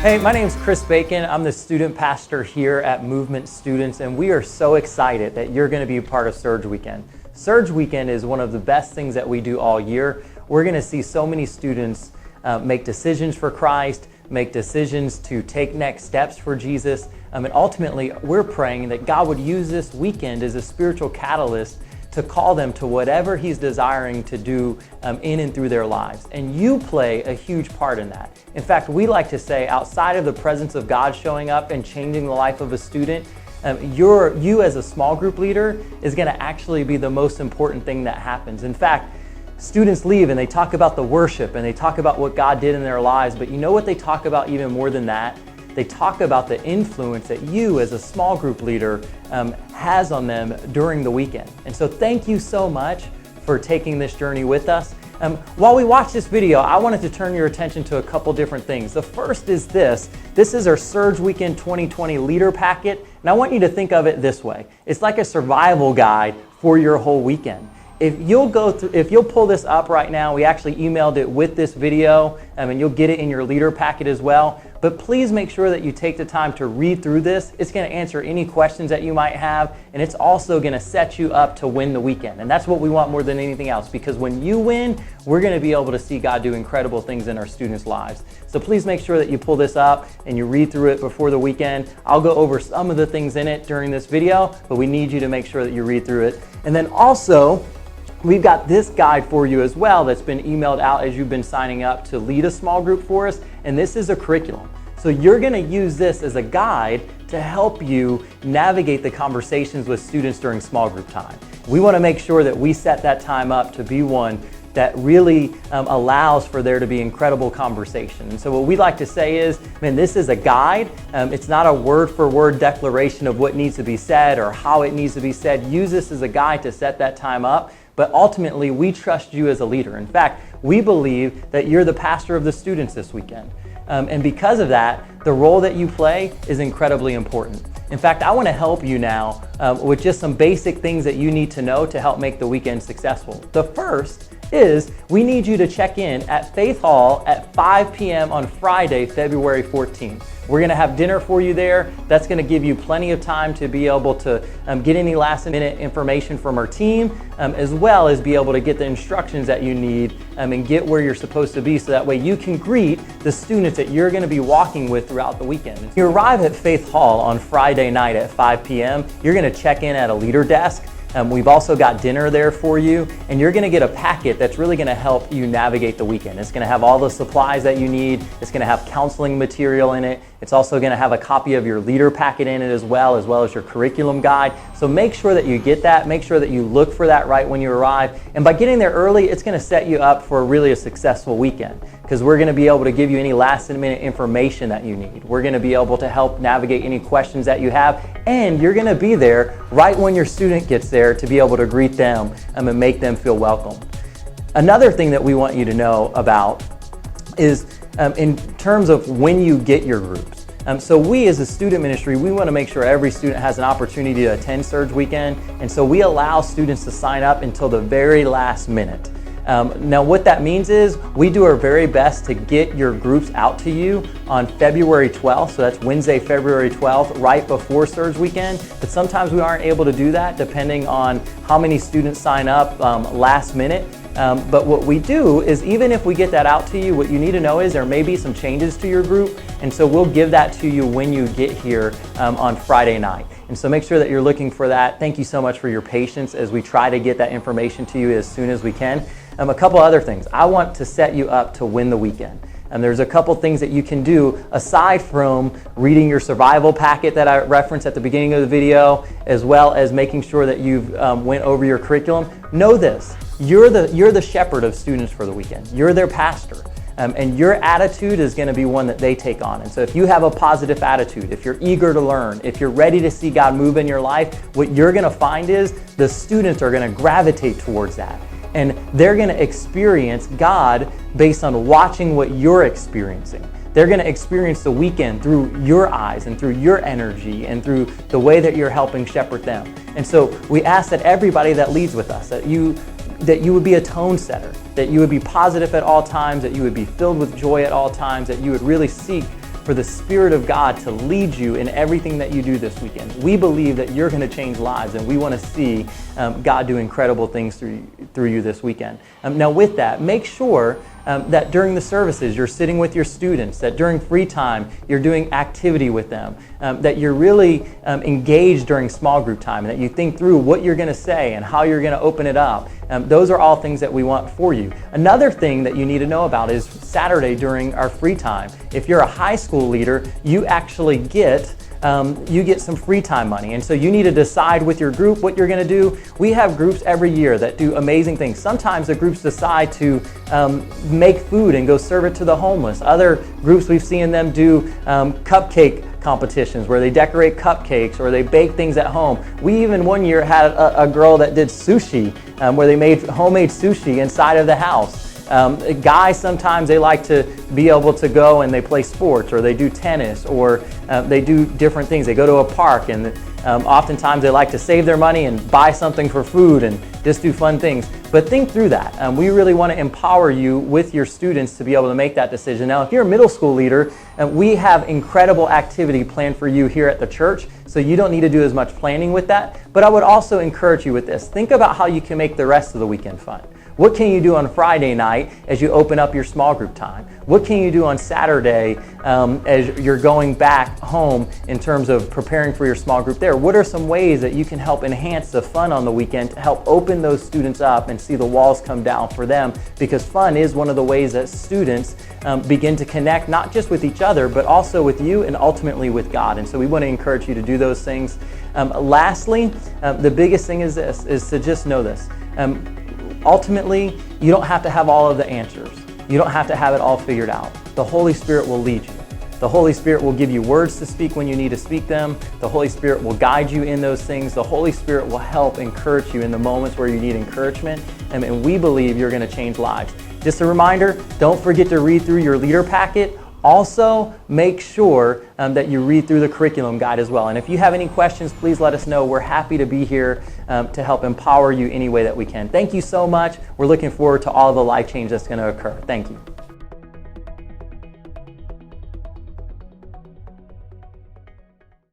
Hey, my name's Chris Bacon. I'm the student pastor here at Movement Students, and we are so excited that you're going to be a part of Surge Weekend. Surge Weekend is one of the best things that we do all year. We're going to see so many students make decisions for Christ, make decisions to take next steps for Jesus, and ultimately we're praying that God would use this weekend as a spiritual catalyst to call them to whatever He's desiring to do in and through their lives. And you play a huge part in that. In fact, we like to say outside of the presence of God showing up and changing the life of a student, you as a small group leader is going to actually be the most important thing that happens. In fact, students leave and they talk about the worship and they talk about what God did in their lives, but you know what they talk about even more than that? They talk about the influence that you as a small group leader has on them during the weekend. And so thank you so much for taking this journey with us. While we watch this video, I wanted to turn your attention to a couple different things. The first is this. This is our Surge Weekend 2020 Leader Packet, and I want you to think of it this way. It's like a survival guide for your whole weekend. If you'll pull this up right now, we actually emailed it with this video, and you'll get it in your leader packet as well. But please make sure that you take the time to read through this. It's going to answer any questions that you might have, and it's also going to set you up to win the weekend. And that's what we want more than anything else, because when you win, we're going to be able to see God do incredible things in our students' lives. So please make sure that you pull this up and you read through it before the weekend. I'll go over some of the things in it during this video, but we need you to make sure that you read through it. And then also, we've got this guide for you as well that's been emailed out as you've been signing up to lead a small group for us, and this is a curriculum. So you're going to use this as a guide to help you navigate the conversations with students during small group time. We want to make sure that we set that time up to be one that really allows for there to be incredible conversation. And so what we like to say is, man, this is a guide. It's not a word-for-word declaration of what needs to be said or how it needs to be said. Use this as a guide to set that time up. But ultimately, we trust you as a leader. In fact, we believe that you're the pastor of the students this weekend. And because of that, the role that you play is incredibly important. In fact, I want to help you now with just some basic things that you need to know to help make the weekend successful. The first is we need you to check in at Faith Hall at 5 p.m. on Friday, February 14th. We're going to have dinner for you there. That's going to give you plenty of time to be able to get any last minute information from our team, as well as be able to get the instructions that you need and get where you're supposed to be, so that way you can greet the students that you're going to be walking with throughout the weekend. When you arrive at Faith Hall on Friday night at 5 p.m., you're going to check in at a leader desk. We've also got dinner there for you, and you're going to get a packet that's really going to help you navigate the weekend. It's going to have all the supplies that you need. It's going to have counseling material in it. It's also going to have a copy of your leader packet in it as well as your curriculum guide. So make sure that you get that. Make sure that you look for that right when you arrive. And by getting there early, it's going to set you up for really a successful weekend, because we're going to be able to give you any last minute information that you need. We're going to be able to help navigate any questions that you have, and you're going to be there right when your student gets there to be able to greet them and make them feel welcome. Another thing that we want you to know about is in terms of when you get your groups. So we as a student ministry, we want to make sure every student has an opportunity to attend Surge Weekend, and so we allow students to sign up until the very last minute. Now what that means is we do our very best to get your groups out to you on February 12th, so that's Wednesday, February 12th, right before Surge Weekend, but sometimes we aren't able to do that depending on how many students sign up last minute. But what we do is, even if we get that out to you, what you need to know is there may be some changes to your group, and so we'll give that to you when you get here on Friday night. And so make sure that you're looking for that. Thank you so much for your patience as we try to get that information to you as soon as we can. A couple other things. I want to set you up to win the weekend. And there's a couple things that you can do aside from reading your survival packet that I referenced at the beginning of the video, as well as making sure that you've went over your curriculum. Know this, you're the shepherd of students for the weekend. You're their pastor. And your attitude is going to be one that they take on. And so if you have a positive attitude, if you're eager to learn, if you're ready to see God move in your life, what you're going to find is the students are going to gravitate towards that. And they're going to experience God based on watching what you're experiencing. They're going to experience the weekend through your eyes and through your energy and through the way that you're helping shepherd them. And so we ask that everybody that leads with us, that you would be a tone setter, that you would be positive at all times, that you would be filled with joy at all times, that you would really seek for the Spirit of God to lead you in everything that you do this weekend. We believe that you're going to change lives, and we want to see God do incredible things through you this weekend. Now with that, make sure that during the services you're sitting with your students, that during free time you're doing activity with them, that you're really engaged during small group time, and that you think through what you're going to say and how you're going to open it up. Those are all things that we want for you. Another thing that you need to know about is Saturday during our free time. If you're a high school leader, you actually get some free time money. And so you need to decide with your group what you're going to do. We have groups every year that do amazing things. Sometimes the groups decide to make food and go serve it to the homeless. Other groups, we've seen them do cupcake competitions where they decorate cupcakes or they bake things at home. We even one year had a girl that did sushi, where they made homemade sushi inside of the house. Guys, sometimes they like to be able to go and they play sports, or they do tennis, or they do different things. They go to a park, and oftentimes they like to save their money and buy something for food and just do fun things. But think through that. We really want to empower you with your students to be able to make that decision. Now, if you're a middle school leader, we have incredible activity planned for you here at the church, so you don't need to do as much planning with that. But I would also encourage you with this. Think about how you can make the rest of the weekend fun. What can you do on Friday night as you open up your small group time? What can you do on Saturday as you're going back home in terms of preparing for your small group there? What are some ways that you can help enhance the fun on the weekend to help open those students up and see the walls come down for them? Because fun is one of the ways that students begin to connect not just with each other, but also with you and ultimately with God. And so we want to encourage you to do those things. Lastly, the biggest thing is to just know this. Ultimately, you don't have to have all of the answers. You don't have to have it all figured out. The Holy Spirit will lead you. The Holy Spirit will give you words to speak when you need to speak them. The Holy Spirit will guide you in those things. The Holy Spirit will help encourage you in the moments where you need encouragement. And we believe you're going to change lives. Just a reminder, don't forget to read through your leader packet. Also, make sure that you read through the curriculum guide as well. And if you have any questions, please let us know. We're happy to be here to help empower you any way that we can. Thank you so much. We're looking forward to all the life change that's going to occur. Thank you.